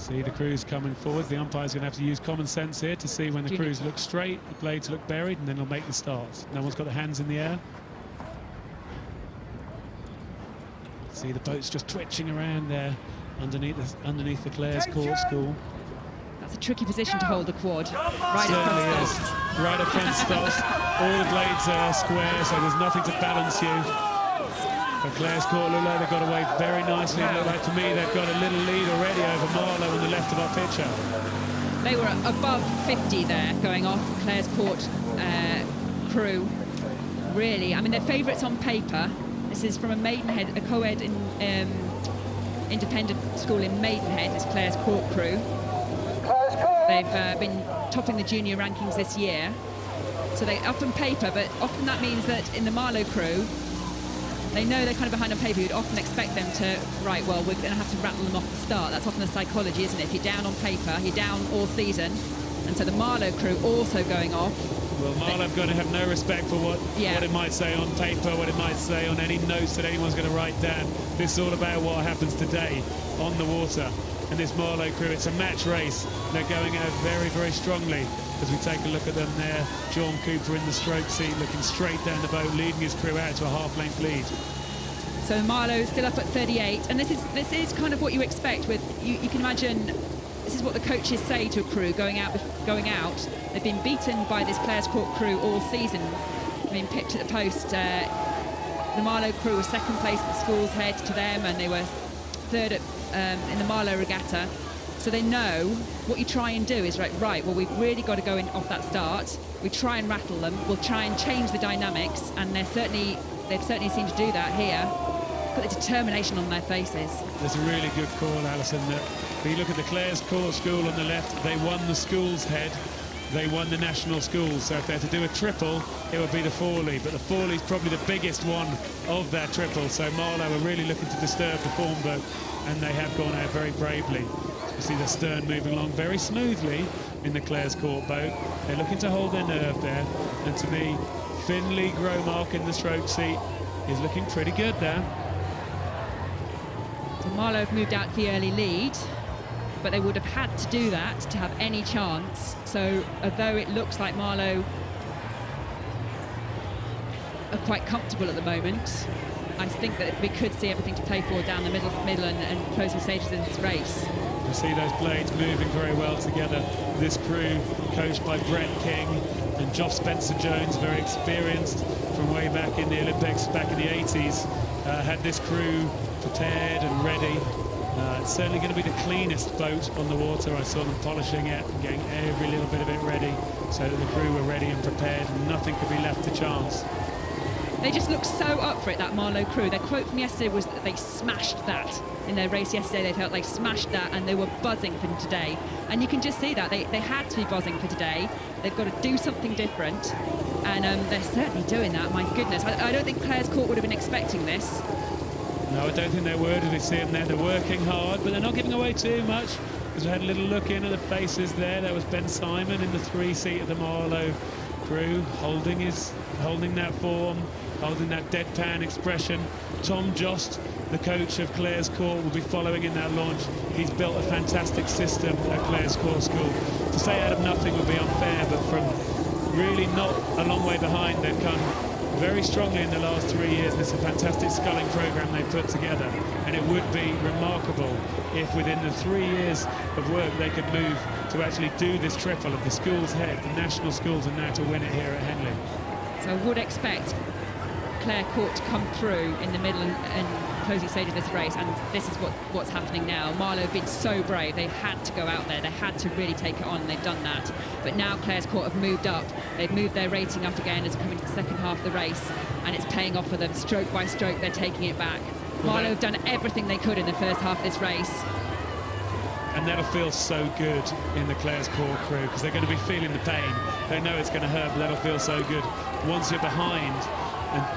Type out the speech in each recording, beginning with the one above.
See the crews coming forward. The umpire's going to have to use common sense here to see when the crews look straight, the blades look buried, and then he'll make the starts. No one's got their hands in the air. See the boats just twitching around there underneath the Clare's Court School. That's a tricky position to hold the quad. Right Certainly at front is. stops. Right at front stops. All the blades are square, so there's nothing to balance you. But Clare's Court look like they've got away very nicely. It look like to me they've got a little lead already over Marlow on the left of our pitcher. They were above 50 there going off. Clare's Court crew, really. I mean, they're favourites on paper. This is from a Maidenhead, a co-ed independent school in Maidenhead. It's Clare's Court crew. They've been topping the junior rankings this year. So they up on paper, but often that means that in the Marlow crew, they know they're kind of behind on paper. You'd often expect them to, right, well, we're going to have to rattle them off the start. That's often the psychology, isn't it? If you're down on paper, you're down all season. And so the Marlow crew also going off. Well, Marlow have got to have no respect for what it might say on paper, what it might say on any notes that anyone's going to write down. This is all about what happens today on the water. And this Marlow crew, it's a match race. They're going out very, very strongly. As we take a look at them there, John Cooper in the stroke seat, looking straight down the boat, leading his crew out to a half-length lead. So Marlow still up at 38, and this is kind of what you expect. With you can imagine, this is what the coaches say to a crew going out. They've been beaten by this Clare's Court crew all season. They've been pipped at the post. The Marlow crew was second place at the school's head to them, and they were third in the Marlow Regatta. So they know what you try and do is right, well, we've really got to go in off that start. We try and rattle them. We'll try and change the dynamics, and they've certainly seemed to do that here. Put the determination on their faces. There's a really good call, Alison, that when you look at the Clare's Court School on the left, they won the school's head. They won the national schools, so if they had to do a triple, it would be the Fawley. But the Fawley's probably the biggest one of that triple, so Marlow are really looking to disturb the form boat, and they have gone out very bravely. You see the stern moving along very smoothly in the Clare's Court boat. They're looking to hold their nerve there, and to me, Finley Gromark in the stroke seat is looking pretty good there. So Marlow have moved out to the early lead, but they would have had to do that to have any chance. So although it looks like Marlow are quite comfortable at the moment, I think that we could see everything to play for down the middle and closing stages of this race. You see those blades moving very well together. This crew, coached by Brett King and Geoff Spencer-Jones, very experienced from way back in the Olympics, back in the 80s, had this crew prepared and ready. It's certainly going to be the cleanest boat on the water. I saw them polishing it and getting every little bit of it ready so that the crew were ready and prepared and nothing could be left to chance. They just look so up for it, that Marlow crew. Their quote from yesterday was that they smashed that. In their race yesterday, they felt they smashed that and they were buzzing for today. And you can just see that. They had to be buzzing for today. They've got to do something different. And they're certainly doing that, my goodness. I don't think Clare's Court would have been expecting this. No, I don't think they were. As we see them there, they're working hard, but they're not giving away too much. As we had a little look in at the faces there, there was Ben Simon in the 3 seat of the Marlow crew, holding that form, holding that deadpan expression. Tom Jost, the coach of Clare's Court, will be following in that launch. He's built a fantastic system at Clare's Court School. To say out of nothing would be unfair, but from really not a long way behind, they've come very strongly in the last 3 years. This is a fantastic sculling program they've put together, and it would be remarkable if within the 3 years of work they could move to actually do this triple of the school's head, the national schools, and now to win it here at Henley. So I would expect Clare Court to come through in the middle and closing stage of this race, and this is what's happening now. Marlow have been so brave. They had to go out there. They had to really take it on, and they've done that. But now Clare's Court have moved up. They've moved their rating up again as we come into the second half of the race, and it's paying off for them. Stroke by stroke, they're taking it back. Marlow have done everything they could in the first half of this race. And that'll feel so good in the Clare's Court crew, because they're going to be feeling the pain. They know it's going to hurt, but that'll feel so good. Once you're behind,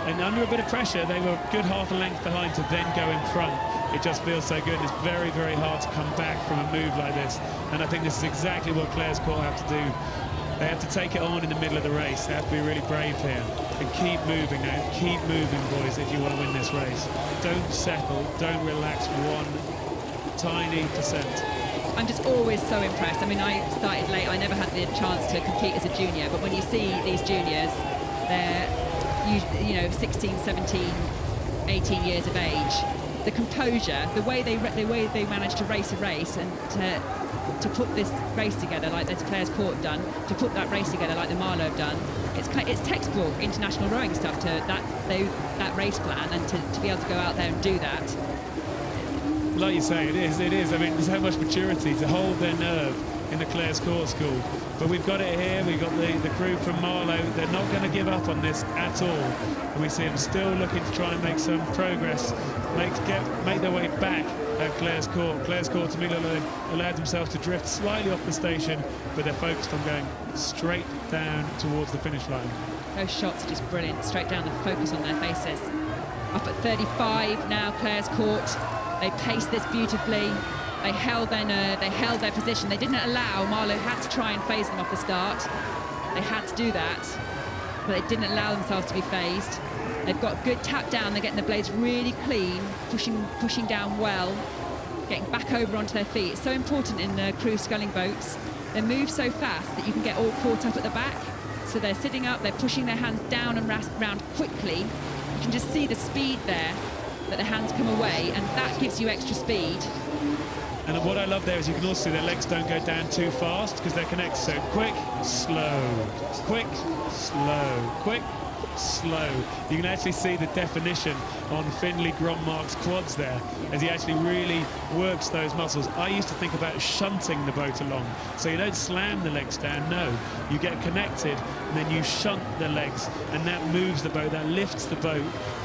and under a bit of pressure, they were a good half a length behind to then go in front. It just feels so good. It's very, very hard to come back from a move like this. And I think this is exactly what Clare's Court have to do. They have to take it on in the middle of the race. They have to be really brave here and keep moving now. Keep moving, boys, if you want to win this race. Don't settle. Don't relax 1 tiny %. I'm just always so impressed. I mean, I started late. I never had the chance to compete as a junior, but when you see these juniors, they're, you know, 16, 17, 18 years of age. The composure, the way they manage to race a race and to put this race together like this Players Court have done, to put that race together like the Marlow have done, it's textbook international rowing stuff, to that race plan, and to be able to go out there and do that. Like you say, it is. I mean, there's so much maturity to hold their nerve in the Clares Court School. But we've got it here. We've got the crew from Marlow. They're not going to give up on this at all. And we see them still looking to try and make some progress, make their way back at Clares Court. Clares Court, to me, allowed themselves to drift slightly off the station, but they're focused on going straight down towards the finish line. Those shots are just brilliant, straight down, the focus on their faces. Up at 35 now, Clares Court. They paced this beautifully. They held their nerve, they held their position. They didn't allow, Marlow had to try and phase them off the start. They had to do that, but they didn't allow themselves to be phased. They've got good tap down, they're getting the blades really clean, pushing down well, getting back over onto their feet. It's so important in the crew sculling boats. They move so fast that you can get all caught up at the back. So they're sitting up, they're pushing their hands down and round quickly. You can just see the speed there, that the hands come away, and that gives you extra speed. And what I love there is you can also see their legs don't go down too fast because they're connected. So quick, slow, quick, slow, quick, slow. You can actually see the definition on Finley Grommark's quads there as he actually really works those muscles. I used to think about shunting the boat along. So you don't slam the legs down, no. You get connected and then you shunt the legs, and that moves the boat, that lifts the boat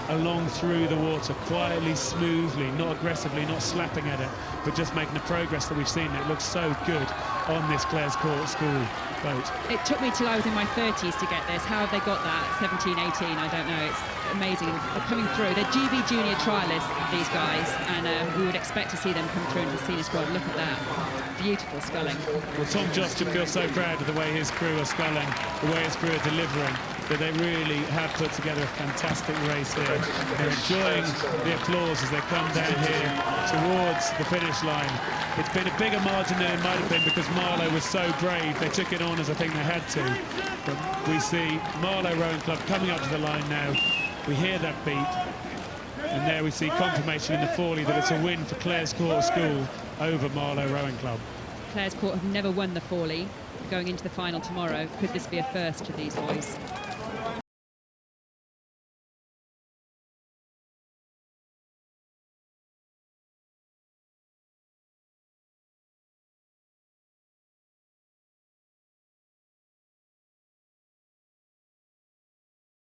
along through the water quietly, smoothly, not aggressively, not slapping at it, but just making the progress that we've seen. It looks so good on this Clares Court School boat. It took me till I was in my 30s to get this. How have they got that? 17, 18, I don't know. It's amazing. They're coming through. They're GB junior trialists, these guys, and we would expect to see them come through into the senior squad. Look at that. Beautiful sculling. Well, Tom Jost should feel so proud of the way his crew are sculling, the way his crew are delivering, that they really have put together a fantastic race here. They're enjoying the applause as they come down here towards the finish line. It's been a bigger margin than it might have been because Marlow was so brave. They took it on as I think they had to. But we see Marlow Rowing Club coming up to the line now. We hear that beat. And there we see confirmation in the Fawley that it's a win for Clares Court School over Marlow Rowing Club. Clares Court have never won the Fawley. Going into the final tomorrow, could this be a first for these boys?